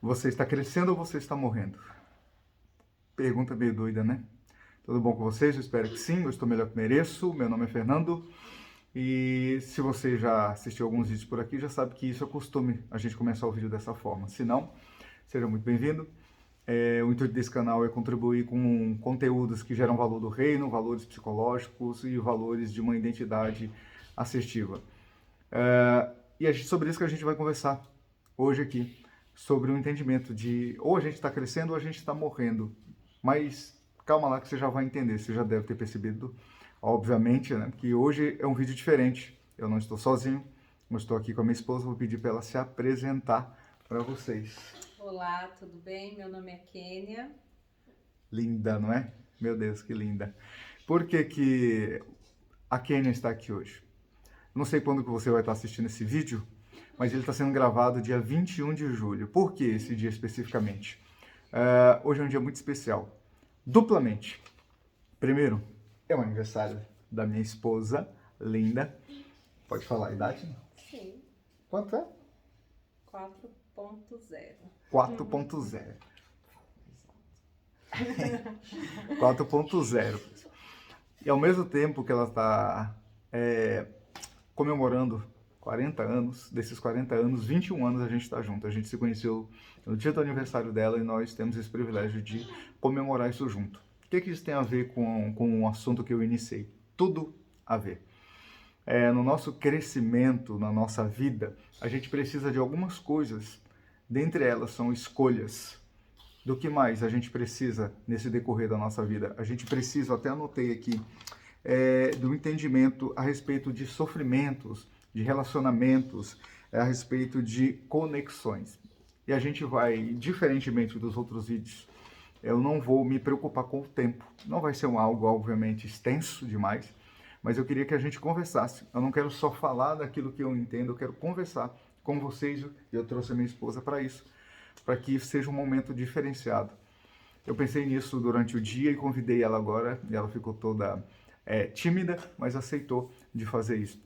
Você está crescendo ou você está morrendo? Pergunta meio doida, né? Tudo bom com vocês? Eu espero que sim. Eu estou melhor que mereço. Meu nome é Fernando. E se você já assistiu alguns vídeos por aqui, já sabe que isso é costume a gente começar o vídeo dessa forma. Se não, seja muito bem-vindo. O intuito desse canal é contribuir com conteúdos que geram valor do reino, valores psicológicos e valores de uma identidade assertiva. E sobre isso que a gente vai conversar hoje aqui, sobre o entendimento de ou a gente está crescendo ou a gente está morrendo. Mas calma lá que você já vai entender, você já deve ter percebido, obviamente, né, que hoje é um vídeo diferente. Eu não estou sozinho, eu estou aqui com a minha esposa, vou pedir para ela se apresentar para vocês. Olá, tudo bem? Meu nome é Kênia. Linda, não é? Meu Deus, que linda. Por que que a Kênia está aqui hoje? Não sei quando que você vai estar assistindo esse vídeo, mas ele está sendo gravado dia 21 de julho. Por que esse dia especificamente? Hoje é um dia muito especial. Duplamente. Primeiro, é o aniversário da minha esposa, linda. Pode falar a idade? Sim, Quanto é? 4.0. 4.0. 4.0. E ao mesmo tempo que ela está comemorando 40 anos, desses 40 anos, 21 anos a gente está junto. A gente se conheceu no dia do aniversário dela e nós temos esse privilégio de comemorar isso junto. O que isso tem a ver com o assunto que eu iniciei? Tudo a ver. No nosso crescimento, na nossa vida, a gente precisa de algumas coisas. Dentre elas são escolhas. Do que mais a gente precisa nesse decorrer da nossa vida? A gente precisa, até anotei aqui, do entendimento a respeito de sofrimentos, de relacionamentos, a respeito de conexões. E a gente vai, diferentemente dos outros vídeos, eu não vou me preocupar com o tempo. Não vai ser algo, obviamente, extenso demais, mas eu queria que a gente conversasse. Eu não quero só falar daquilo que eu entendo, eu quero conversar com vocês. E eu trouxe a minha esposa para isso, para que seja um momento diferenciado. Eu pensei nisso durante o dia e convidei ela agora, e ela ficou toda tímida, mas aceitou de fazer isso.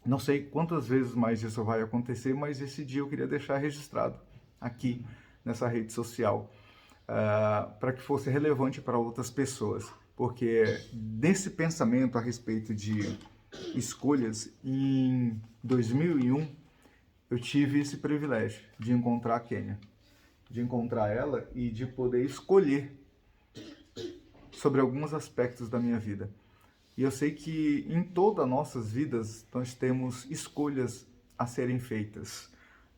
Não sei quantas vezes mais isso vai acontecer, mas esse dia eu queria deixar registrado aqui nessa rede social, para que fosse relevante para outras pessoas. Porque nesse pensamento a respeito de escolhas, em 2001, eu tive esse privilégio de encontrar a Kênia, de encontrar ela e de poder escolher sobre alguns aspectos da minha vida. E eu sei que em todas as nossas vidas nós temos escolhas a serem feitas.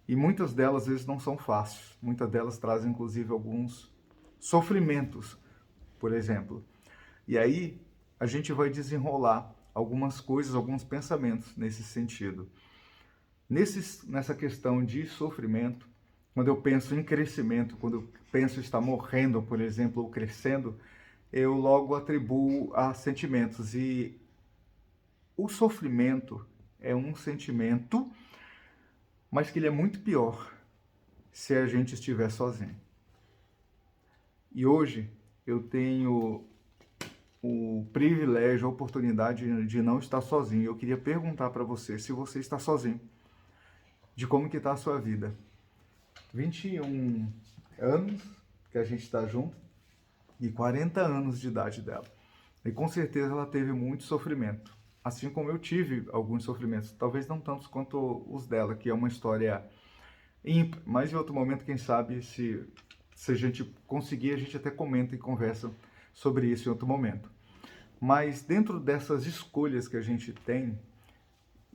E muitas delas às vezes não são fáceis. Muitas delas trazem inclusive alguns sofrimentos, por exemplo. E aí a gente vai desenrolar algumas coisas, alguns pensamentos nesse sentido. Nessa questão de sofrimento, quando eu penso em crescimento, quando eu penso em estar morrendo, por exemplo, ou crescendo, eu logo atribuo a sentimentos. E o sofrimento é um sentimento, mas que ele é muito pior se a gente estiver sozinho. E hoje eu tenho o privilégio, a oportunidade de não estar sozinho. Eu queria perguntar para você se você está sozinho, de como que está a sua vida. 21 anos que a gente está junto e 40 anos de idade dela. E com certeza ela teve muito sofrimento, assim como eu tive alguns sofrimentos, talvez não tantos quanto os dela, que é uma história ímpar. Mas em outro momento, quem sabe, se a gente conseguir, a gente até comenta e conversa sobre isso em outro momento. Mas dentro dessas escolhas que a gente tem,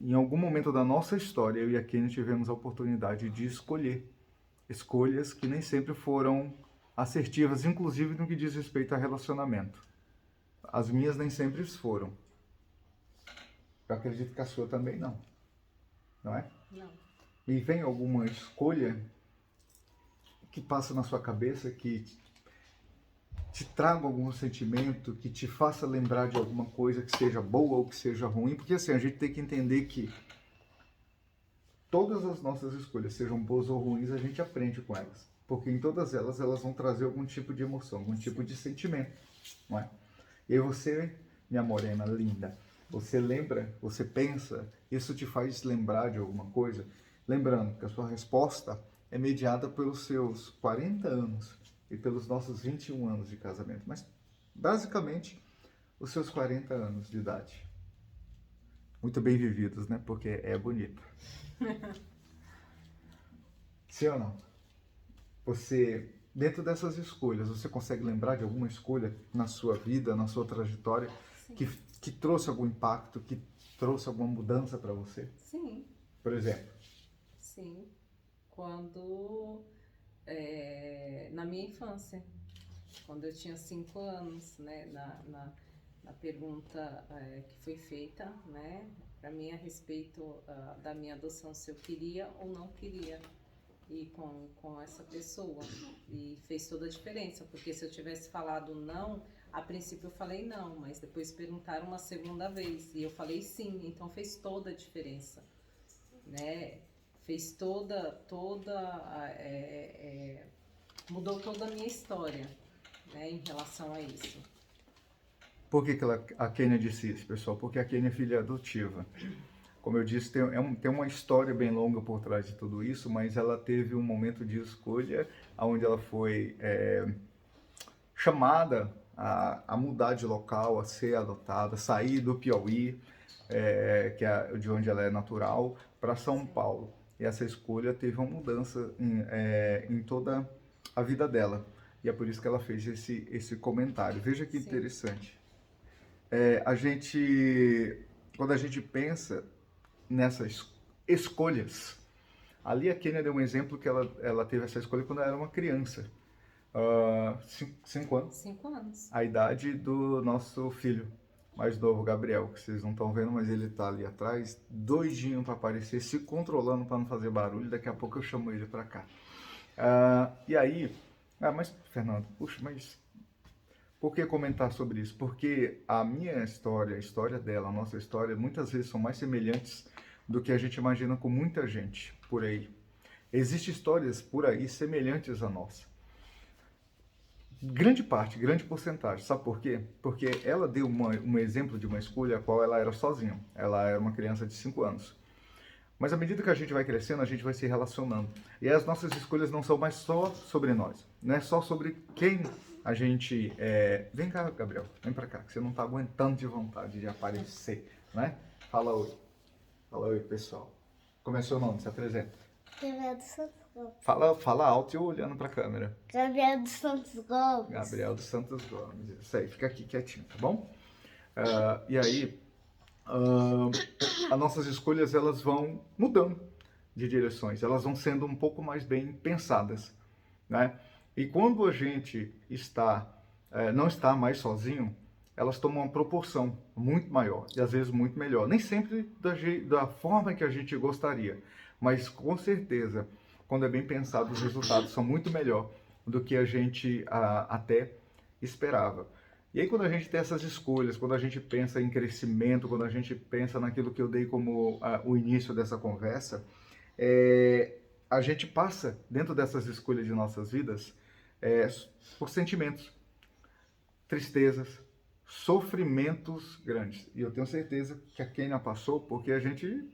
em algum momento da nossa história, eu e a Kênia tivemos a oportunidade de escolher. Escolhas que nem sempre foram assertivas, inclusive no que diz respeito a relacionamento. As minhas nem sempre foram. Eu acredito que a sua também não. Não é? Não. E vem alguma escolha que passa na sua cabeça, que te traga algum sentimento, que te faça lembrar de alguma coisa que seja boa ou que seja ruim? Porque assim, a gente tem que entender que todas as nossas escolhas, sejam boas ou ruins, a gente aprende com elas. Porque em todas elas, elas vão trazer algum tipo de emoção, algum tipo de sentimento, não é? E aí você, minha morena linda, você lembra, você pensa, isso te faz lembrar de alguma coisa? Lembrando que a sua resposta, é mediada pelos seus 40 anos e pelos nossos 21 anos de casamento, mas basicamente os seus 40 anos de idade. Muito bem vividos, né? Porque é bonito. Sim ou não? Você, dentro dessas escolhas, você consegue lembrar de alguma escolha na sua vida, na sua trajetória, Sim. que trouxe algum impacto, que trouxe alguma mudança para você? Sim, Por exemplo, sim. Quando, na minha infância, quando eu tinha 5 anos, né, na pergunta que foi feita, né, para mim a respeito da minha adoção, se eu queria ou não queria ir com essa pessoa. E fez toda a diferença, porque se eu tivesse falado não, a princípio eu falei não, mas depois perguntaram uma segunda vez e eu falei sim, então fez toda a diferença, né? Fez mudou toda a minha história, né, em relação a isso. por que a Kênia disse isso, pessoal? Porque a Kênia é filha adotiva. Como eu disse, tem uma história bem longa por trás de tudo isso, mas ela teve um momento de escolha onde ela foi chamada a mudar de local, a ser adotada, sair do Piauí, que é de onde ela é natural, para São Paulo. E essa escolha teve uma mudança em toda a vida dela. E é por isso que ela fez esse comentário. Veja que Sim. interessante. Quando a gente pensa nessas escolhas, ali a Kênia deu um exemplo que ela teve essa escolha quando ela era uma criança. 5 anos. 5 anos. A idade do nosso filho mais novo, Gabriel, que vocês não estão vendo, mas ele está ali atrás, doidinho para aparecer, se controlando para não fazer barulho. Daqui a pouco eu chamo ele para cá. E aí, mas Fernando, puxa, mas por que comentar sobre isso? Porque a minha história, a história dela, a nossa história, muitas vezes são mais semelhantes do que a gente imagina com muita gente por aí. Existem histórias por aí semelhantes à nossa. Grande parte, grande porcentagem. Sabe por quê? Porque ela deu um exemplo de uma escolha a qual ela era sozinha. Ela era uma criança de 5 anos. Mas à medida que a gente vai crescendo, a gente vai se relacionando. E as nossas escolhas não são mais só sobre nós. Não é só sobre quem a gente é. Vem cá, Gabriel. Vem pra cá, que você não tá aguentando de vontade de aparecer, né? Fala oi. Fala oi, pessoal. Como é seu nome? Se apresenta. Gabriel dos Santos Gomes. Fala alto e olhando pra câmera. Gabriel dos Santos Gomes. Gabriel dos Santos Gomes. Isso aí, fica aqui quietinho, tá bom? E aí, as nossas escolhas elas vão mudando de direções, elas vão sendo um pouco mais bem pensadas, né? E quando a gente não está mais sozinho, elas tomam uma proporção muito maior e às vezes muito melhor. Nem sempre da forma que a gente gostaria, mas com certeza, quando é bem pensado, os resultados são muito melhor do que a gente até esperava. E aí quando a gente tem essas escolhas, quando a gente pensa em crescimento, quando a gente pensa naquilo que eu dei como o início dessa conversa, a gente passa, dentro dessas escolhas de nossas vidas, por sentimentos, tristezas, sofrimentos grandes. E eu tenho certeza que a Kênia passou, porque a gente,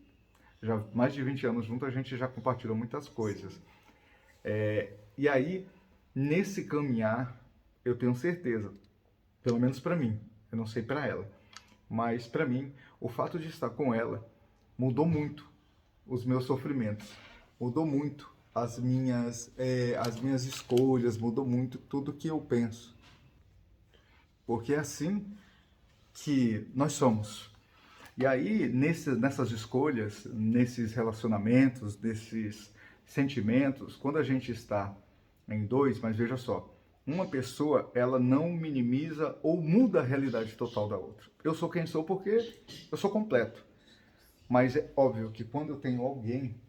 já mais de 20 anos junto, a gente já compartilhou muitas coisas. E aí, nesse caminhar, eu tenho certeza, pelo menos para mim, eu não sei para ela, mas para mim, o fato de estar com ela mudou muito os meus sofrimentos, mudou muito as minhas escolhas, mudou muito tudo que eu penso. Porque é assim que nós somos. E aí, nessas escolhas, nesses relacionamentos, nesses sentimentos, quando a gente está em dois, mas veja só, uma pessoa, ela não minimiza ou muda a realidade total da outra. Eu sou quem sou porque eu sou completo. Mas é óbvio que quando eu tenho alguém,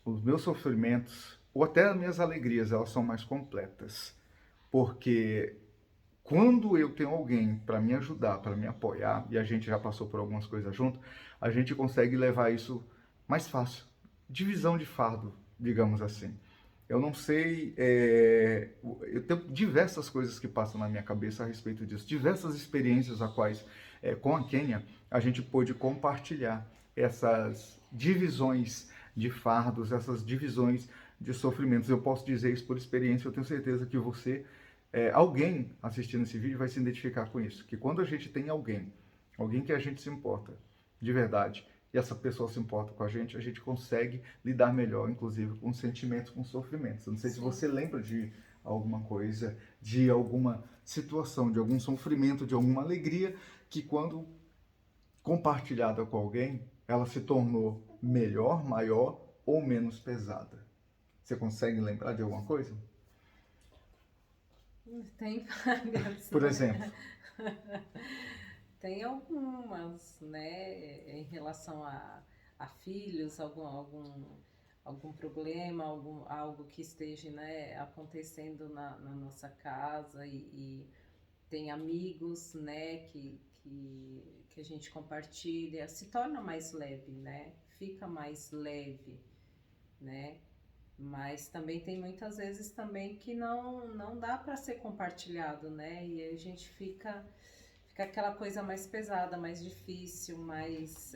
os meus sofrimentos, ou até as minhas alegrias, elas são mais completas. Porque quando eu tenho alguém para me ajudar, para me apoiar, e a gente já passou por algumas coisas junto, a gente consegue levar isso mais fácil. Divisão de fardo, digamos assim. Eu não sei, eu tenho diversas coisas que passam na minha cabeça a respeito disso, diversas experiências a quais, com a Kênia, a gente pôde compartilhar essas divisões de fardos, essas divisões de sofrimentos. Eu posso dizer isso por experiência, eu tenho certeza que você, alguém assistindo esse vídeo vai se identificar com isso, que quando a gente tem alguém que a gente se importa de verdade, e essa pessoa se importa com a gente consegue lidar melhor, inclusive, com sentimentos, com sofrimentos. Eu não sei se Sim. você lembra de alguma coisa, de alguma situação, de algum sofrimento, de alguma alegria, que quando compartilhada com alguém, ela se tornou melhor, maior ou menos pesada. Você consegue lembrar de alguma coisa? Tem várias, Por né? exemplo, Tem algumas, né, em relação a filhos, algum problema, algo que esteja, né, acontecendo na nossa casa e tem amigos, né, que a gente compartilha, se torna mais leve, né, fica mais leve, né, mas também tem muitas vezes também que não dá para ser compartilhado, né, e a gente fica aquela coisa mais pesada, mais difícil, mais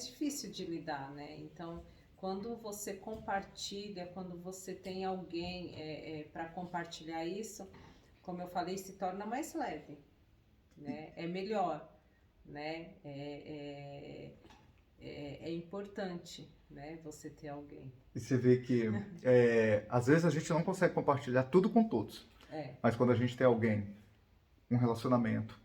difícil de lidar, né? Então, quando você compartilha, quando você tem alguém para compartilhar isso, como eu falei, se torna mais leve, né? É melhor, né? É importante, né? Você ter alguém. e você vê que às vezes a gente não consegue compartilhar tudo com todos, mas quando a gente tem alguém, um relacionamento,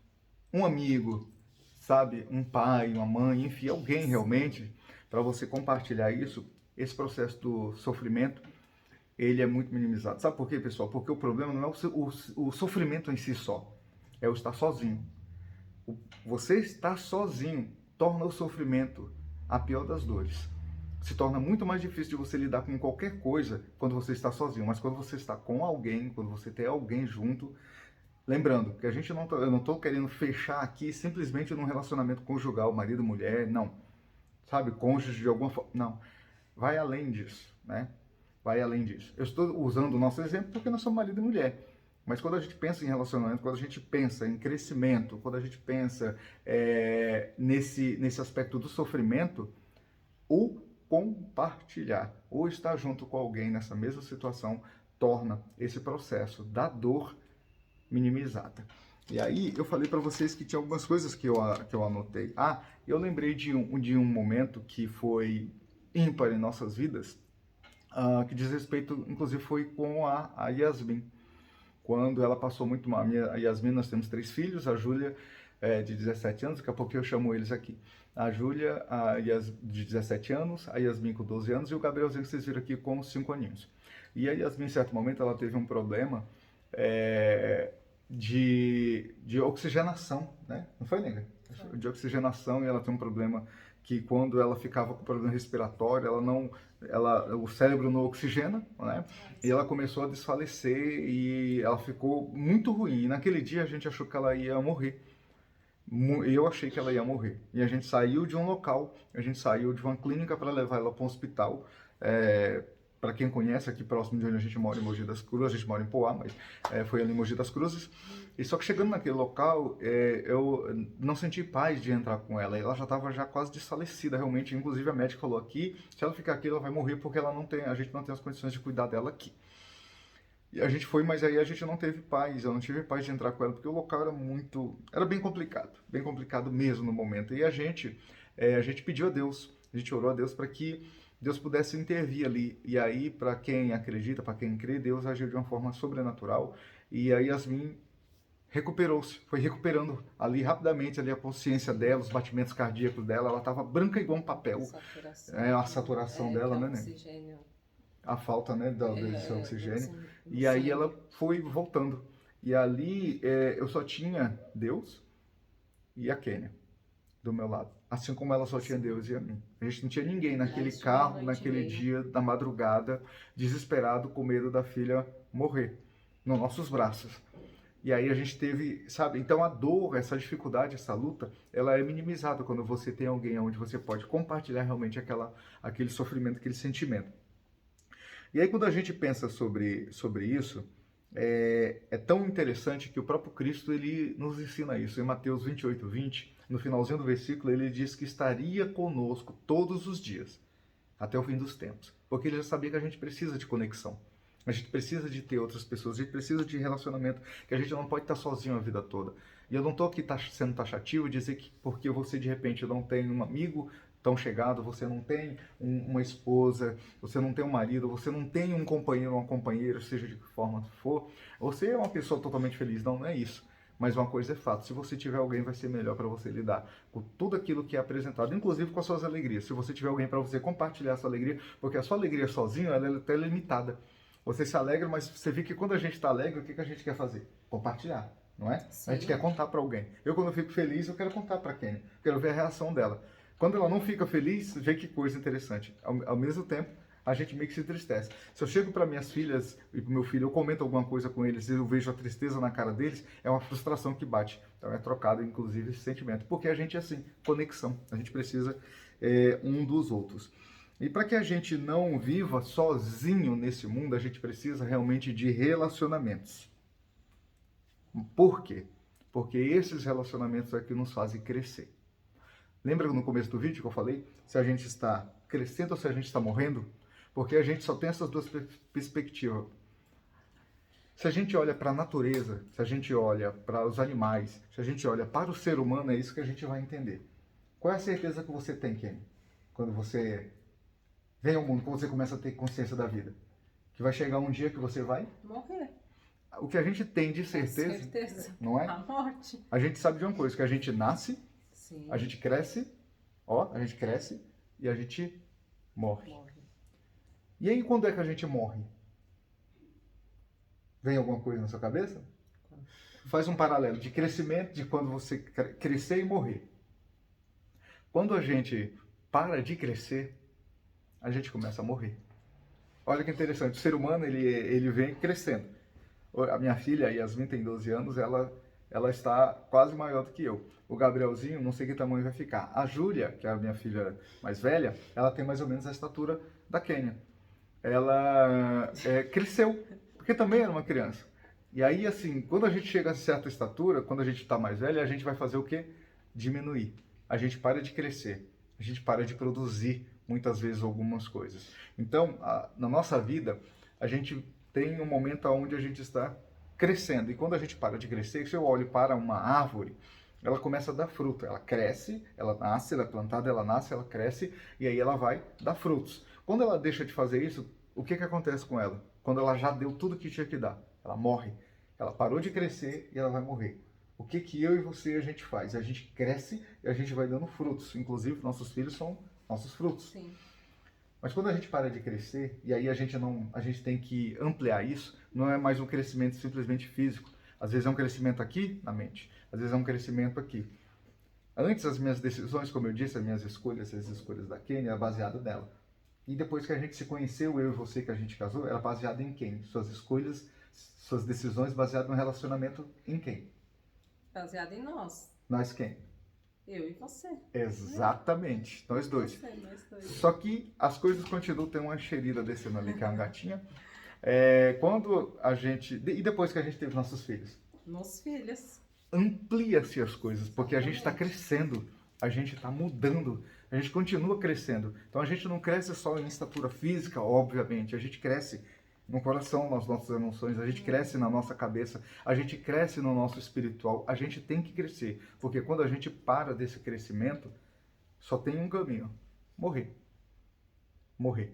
um amigo, sabe, um pai, uma mãe, enfim, alguém realmente, para você compartilhar isso, esse processo do sofrimento, ele é muito minimizado. Sabe por quê, pessoal? Porque o problema não é o sofrimento em si só, é o estar sozinho. Você estar sozinho torna o sofrimento a pior das dores. Se torna muito mais difícil de você lidar com qualquer coisa quando você está sozinho, mas quando você está com alguém, quando você tem alguém junto, lembrando que eu não estou querendo fechar aqui simplesmente num relacionamento conjugal, marido, mulher, não. Sabe, cônjuge de alguma forma, não. Vai além disso, né? Vai além disso. Eu estou usando o nosso exemplo porque nós somos marido e mulher. Mas quando a gente pensa em relacionamento, quando a gente pensa em crescimento, quando a gente pensa nesse aspecto do sofrimento, o compartilhar, ou estar junto com alguém nessa mesma situação, torna esse processo da dor minimizada. E aí eu falei para vocês que tinha algumas coisas que eu anotei. Eu lembrei de um momento que foi ímpar em nossas vidas, que diz respeito, inclusive foi com a Yasmin. Quando ela passou muito mal. A Yasmin, nós temos 3 filhos, a Júlia de 17 anos, daqui a pouco eu chamo eles aqui. A Júlia de 17 anos, a Yasmin com 12 anos e o Gabrielzinho que vocês viram aqui com 5 aninhos. E a Yasmin, em certo momento, ela teve um problema de oxigenação, né? Não foi, nega? De oxigenação, e ela tem um problema que quando ela ficava com problema respiratório, o cérebro não oxigena, né? E ela começou a desfalecer e ela ficou muito ruim. E naquele dia a gente achou que ela ia morrer. Eu achei que ela ia morrer. E a gente saiu de um local, a gente saiu de uma clínica para levar ela para um hospital. Para quem conhece, aqui próximo de onde a gente mora, em Mogi das Cruzes, a gente mora em Poá, mas foi ali em Mogi das Cruzes. E só que chegando naquele local, eu não senti paz de entrar com ela. Ela já estava quase desfalecida, realmente. Inclusive a médica falou aqui, se ela ficar aqui, ela vai morrer porque a gente não tem as condições de cuidar dela aqui. E a gente foi, mas aí a gente não teve paz, eu não tive paz de entrar com ela, porque o local era bem complicado mesmo no momento. E a gente pediu a Deus, a gente orou a Deus para que Deus pudesse intervir ali. E aí, para quem acredita, para quem crê, Deus agiu de uma forma sobrenatural. E a Yasmin recuperou-se, foi recuperando ali rapidamente ali a consciência dela, os batimentos cardíacos dela, ela estava branca igual um papel. A saturação dela, né? Oxigênio. A falta, né, desse oxigênio. E sangue. aí ela foi voltando. E ali eu só tinha Deus e a Kênia do meu lado. Assim como ela só tinha Deus e a mim. A gente não tinha ninguém naquele carro, naquele dia da madrugada, desesperado, com medo da filha morrer nos nossos braços. E aí a gente teve, sabe? Então a dor, essa dificuldade, essa luta, ela é minimizada quando você tem alguém onde você pode compartilhar realmente aquele sofrimento, aquele sentimento. E aí quando a gente pensa sobre isso, é tão interessante que o próprio Cristo ele nos ensina isso. Em Mateus 28:20, no finalzinho do versículo, ele diz que estaria conosco todos os dias, até o fim dos tempos. porque ele já sabia que a gente precisa de conexão. A gente precisa de ter outras pessoas, a gente precisa de relacionamento, que a gente não pode estar sozinho a vida toda. E eu não estou aqui sendo taxativo e dizer que porque você de repente não tem um amigo tão chegado, você não tem uma esposa, você não tem um marido, você não tem um companheiro ou uma companheira, seja de que forma for, você é uma pessoa totalmente feliz. Não, não é isso. Mas uma coisa é fato, se você tiver alguém, vai ser melhor para você lidar com tudo aquilo que é apresentado, inclusive com as suas alegrias. Se você tiver alguém para você compartilhar a sua alegria, porque a sua alegria sozinho, ela é até limitada. Você se alegra, mas você vê que quando a gente está alegre, o que a gente quer fazer? Compartilhar, não é? Sim. A gente quer contar para alguém. Eu, quando eu fico feliz, eu quero contar para quem? Quero ver a reação dela. Quando ela não fica feliz, vê que coisa interessante. Ao mesmo tempo, a gente meio que se entristece. Se eu chego para minhas filhas e para meu filho, eu comento alguma coisa com eles e eu vejo a tristeza na cara deles, é uma frustração que bate. Então é trocado, inclusive, esse sentimento. Porque a gente é assim, conexão. A gente precisa um dos outros. E para que a gente não viva sozinho nesse mundo, a gente precisa realmente de relacionamentos. Por quê? Porque esses relacionamentos é que nos fazem crescer. Lembra no começo do vídeo que eu falei? Se a gente está crescendo ou se a gente está morrendo? Porque a gente só tem essas duas perspectivas. Se a gente olha para a natureza, se a gente olha para os animais, se a gente olha para o ser humano, é isso que a gente vai entender. Qual é a certeza que você tem, Kenny? Quando você vem ao mundo, quando você começa a ter consciência da vida? Que vai chegar um dia que você vai Morrer. O que a gente tem de certeza, não é? A morte. A gente sabe de uma coisa, que a gente nasce, Sim. a gente cresce e a gente morre. E aí, quando é que a gente morre? Vem alguma coisa na sua cabeça? Faz um paralelo de crescimento, de quando você crescer e morrer. Quando a gente para de crescer, a gente começa a morrer. Olha que interessante, o ser humano ele vem crescendo. A minha filha, a Yasmin, tem 12 anos, ela está quase maior do que eu. O Gabrielzinho, não sei que tamanho vai ficar. A Júlia, que é a minha filha mais velha, ela tem mais ou menos a estatura da Kênia. Ela cresceu, porque também era uma criança. E aí, assim, quando a gente chega a certa estatura, quando a gente está mais velha, a gente vai fazer o quê? Diminuir. A gente para de crescer. A gente para de produzir, muitas vezes, algumas coisas. Então, na nossa vida, a gente tem um momento onde a gente está crescendo. E quando a gente para de crescer, se eu olho para uma árvore, ela começa a dar fruto. Ela cresce, ela nasce, ela é plantada, ela nasce, ela cresce, e aí ela vai dar frutos. Quando ela deixa de fazer isso, o que acontece com ela? Quando ela já deu tudo que tinha que dar, ela morre. Ela parou de crescer e ela vai morrer. O que eu e você a gente faz? A gente cresce e a gente vai dando frutos. Inclusive, nossos filhos são nossos frutos. Sim. Mas quando a gente para de crescer, e aí a gente tem que ampliar isso, não é mais um crescimento simplesmente físico. Às vezes é um crescimento aqui na mente, às vezes é um crescimento aqui. Antes, as minhas decisões, como eu disse, as minhas escolhas, as escolhas da Kênia, era baseada nela. E depois que a gente se conheceu, eu e você, que a gente casou, era baseada em quem? Suas escolhas, suas decisões baseadas no relacionamento em quem? Baseado em nós. Nós quem? Eu e você. Exatamente, nós dois. Nós dois. Só que as coisas continuam, tem uma enxerida descendo ali, que é uma gatinha. Quando a gente... E depois que a gente teve nossos filhos? Nos filhos. Amplia-se as coisas, porque a gente está crescendo, a gente está mudando, a gente continua crescendo. Então a gente não cresce só em estatura física, obviamente, a gente cresce no coração, nas nossas emoções, a gente cresce na nossa cabeça, a gente cresce no nosso espiritual, a gente tem que crescer, porque quando a gente para desse crescimento, só tem um caminho, morrer. Morrer.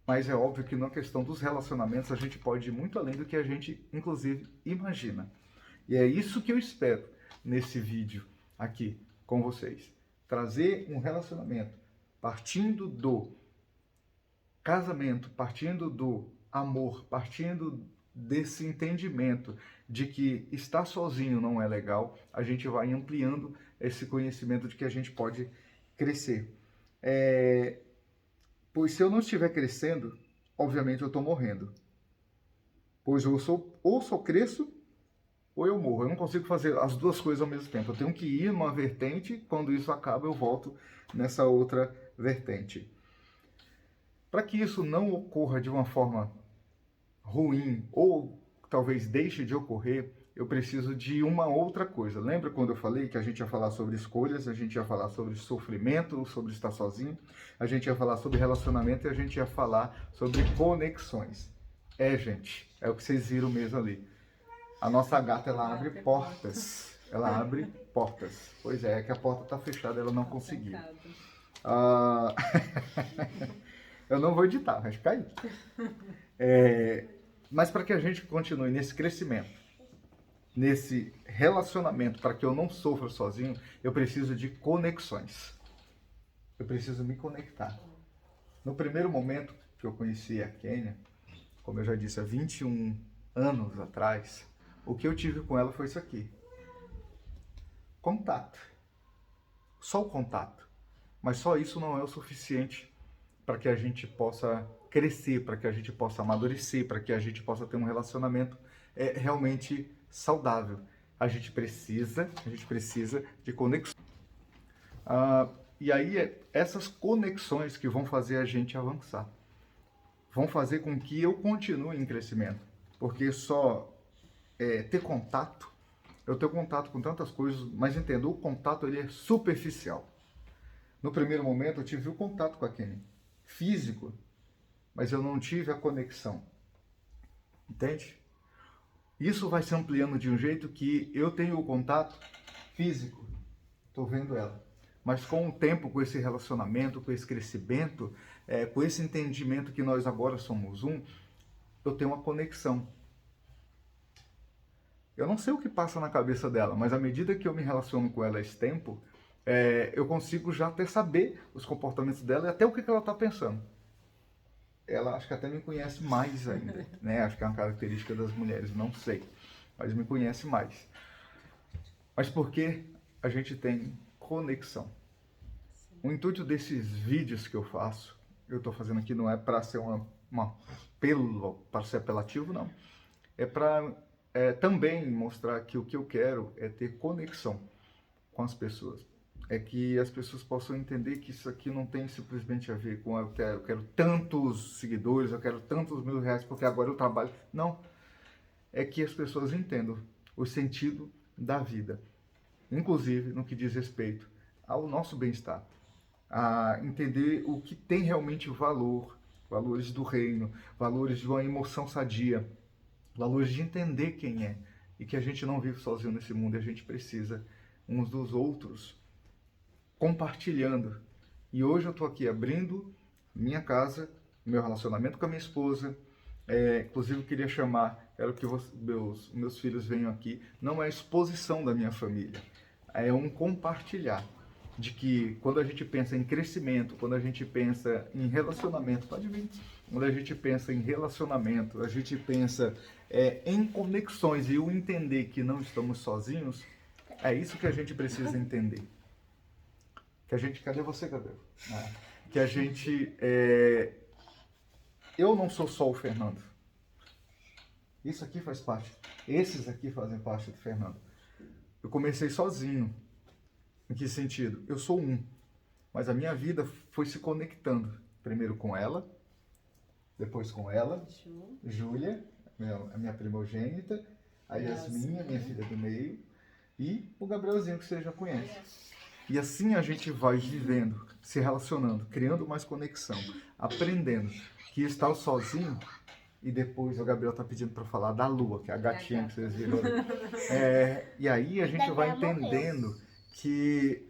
Mas é óbvio que na questão dos relacionamentos, a gente pode ir muito além do que a gente, inclusive, imagina. E é isso que eu espero nesse vídeo aqui com vocês. Trazer um relacionamento partindo do casamento, partindo do amor, partindo desse entendimento de que estar sozinho não é legal, a gente vai ampliando esse conhecimento de que a gente pode crescer. Pois se eu não estiver crescendo, obviamente eu estou morrendo. Pois ou só cresço, ou eu morro. Eu não consigo fazer as duas coisas ao mesmo tempo. Eu tenho que ir numa vertente, quando isso acaba eu volto nessa outra vertente. Para que isso não ocorra de uma forma ruim, ou talvez deixe de ocorrer, eu preciso de uma outra coisa. Lembra quando eu falei que a gente ia falar sobre escolhas, a gente ia falar sobre sofrimento, sobre estar sozinho, a gente ia falar sobre relacionamento e a gente ia falar sobre conexões. Gente, é o que vocês viram mesmo ali. A nossa gata, ela abre portas. Ela abre portas. Pois é que a porta está fechada, ela não conseguiu. Ah, eu não vou editar, vai ficar aí. Mas para que a gente continue nesse crescimento, nesse relacionamento, para que eu não sofra sozinho, eu preciso de conexões. Eu preciso me conectar. No primeiro momento que eu conheci a Kênia, como eu já disse, há 21 anos atrás, o que eu tive com ela foi isso aqui. Contato. Só o contato. Mas só isso não é o suficiente para que a gente possa crescer, para que a gente possa amadurecer, para que a gente possa ter um relacionamento realmente saudável. A gente precisa de conexão. E aí, essas conexões que vão fazer a gente avançar. Vão fazer com que eu continue em crescimento. Porque só ter contato, eu tenho contato com tantas coisas, mas entendo, o contato ele é superficial. No primeiro momento eu tive o contato com a Kênia, físico, mas eu não tive a conexão. Entende? Isso vai se ampliando de um jeito que eu tenho o contato físico, estou vendo ela. Mas com o tempo, com esse relacionamento, com esse crescimento, com esse entendimento que nós agora somos um, eu tenho uma conexão. Eu não sei o que passa na cabeça dela, mas à medida que eu me relaciono com ela esse tempo, eu consigo já até saber os comportamentos dela e até o que ela está pensando. Ela acho que até me conhece mais ainda, né? Acho que é uma característica das mulheres, não sei, mas me conhece mais. Mas porque a gente tem conexão. O intuito desses vídeos que eu faço, eu estou fazendo aqui não é para ser para ser apelativo, não. É para também mostrar que o que eu quero é ter conexão com as pessoas. É que as pessoas possam entender que isso aqui não tem simplesmente a ver com eu quero tantos seguidores, eu quero tantos R$1.000 porque agora eu trabalho. Não. É que as pessoas entendam o sentido da vida. Inclusive no que diz respeito ao nosso bem-estar. A entender o que tem realmente valor, valores do reino, valores de uma emoção sadia, valores de entender quem é e que a gente não vive sozinho nesse mundo e a gente precisa uns dos outros, compartilhando. E hoje eu estou aqui abrindo minha casa, meu relacionamento com a minha esposa. Inclusive eu queria chamar, quero que meus filhos venham aqui. Não é exposição da minha família, é um compartilhar. De que quando a gente pensa em crescimento, quando a gente pensa em relacionamento, pode vir, quando a gente pensa em relacionamento, a gente pensa em conexões e o entender que não estamos sozinhos, é isso que a gente precisa entender. Que a gente, cadê você, Gabriel? Que a gente, eu não sou só o Fernando. Isso aqui faz parte, esses aqui fazem parte do Fernando. Eu comecei sozinho. Em que sentido? Eu sou um, mas a minha vida foi se conectando. Primeiro com ela, depois com ela, Júlia, a minha primogênita, a Yasmin, a minha filha do meio, e o Gabrielzinho, que você já conhece. E assim a gente vai vivendo, se relacionando, criando mais conexão, aprendendo que estar sozinho, e depois o Gabriel está pedindo para falar da Lua, que é a gatinha que vocês viram ali. E aí a gente vai entendendo que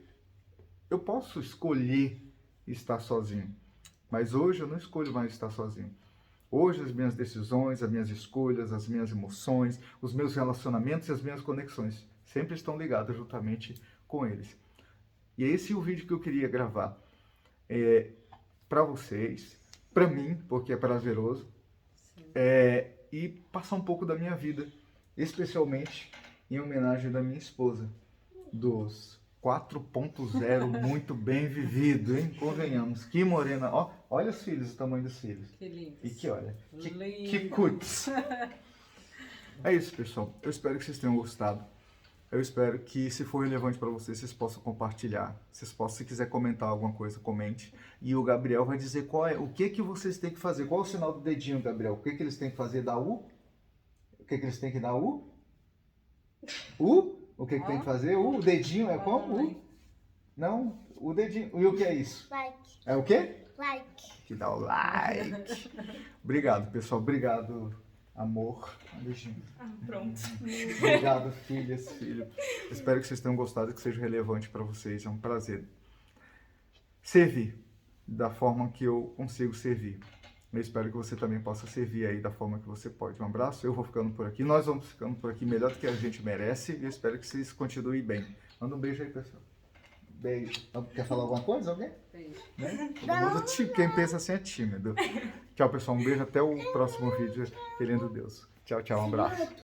eu posso escolher estar sozinho, mas hoje eu não escolho mais estar sozinho. Hoje as minhas decisões, as minhas escolhas, as minhas emoções, os meus relacionamentos e as minhas conexões sempre estão ligadas juntamente com eles. E esse é o vídeo que eu queria gravar para vocês, para mim, porque é prazeroso, e passar um pouco da minha vida, especialmente em homenagem da minha esposa, dos 4.0 muito bem vivido, hein? Convenhamos. Que morena. Ó, olha os filhos, o tamanho dos filhos. Que lindo. E que olha, que cuts. É isso, pessoal. Eu espero que vocês tenham gostado. Eu espero que, se for relevante para vocês, vocês possam compartilhar. Vocês possam, se quiser comentar alguma coisa, comente. E o Gabriel vai dizer o que vocês têm que fazer. Qual é o sinal do dedinho, Gabriel? O que eles têm que fazer? Dar U? O que eles têm que dar U? O que tem que fazer? O dedinho é como? Não, o dedinho. E o que é isso? Like. É o quê? Like. Que dá o like. Obrigado, pessoal. Obrigado, amor. Um beijinho. Pronto. Obrigado, filhas, filhos. Espero que vocês tenham gostado, que seja relevante para vocês. É um prazer servir da forma que eu consigo servir. Eu espero que você também possa servir aí da forma que você pode. Um abraço, eu vou ficando por aqui. Nós vamos ficando por aqui melhor do que a gente merece. E eu espero que vocês continuem bem. Manda um beijo aí, pessoal. Beijo. Quer falar alguma coisa, alguém? Beijo. Né? Todo mundo quem pensa assim é tímido. Tchau, pessoal. Um beijo. Até o próximo vídeo. Querendo Deus. Tchau, tchau. Um abraço.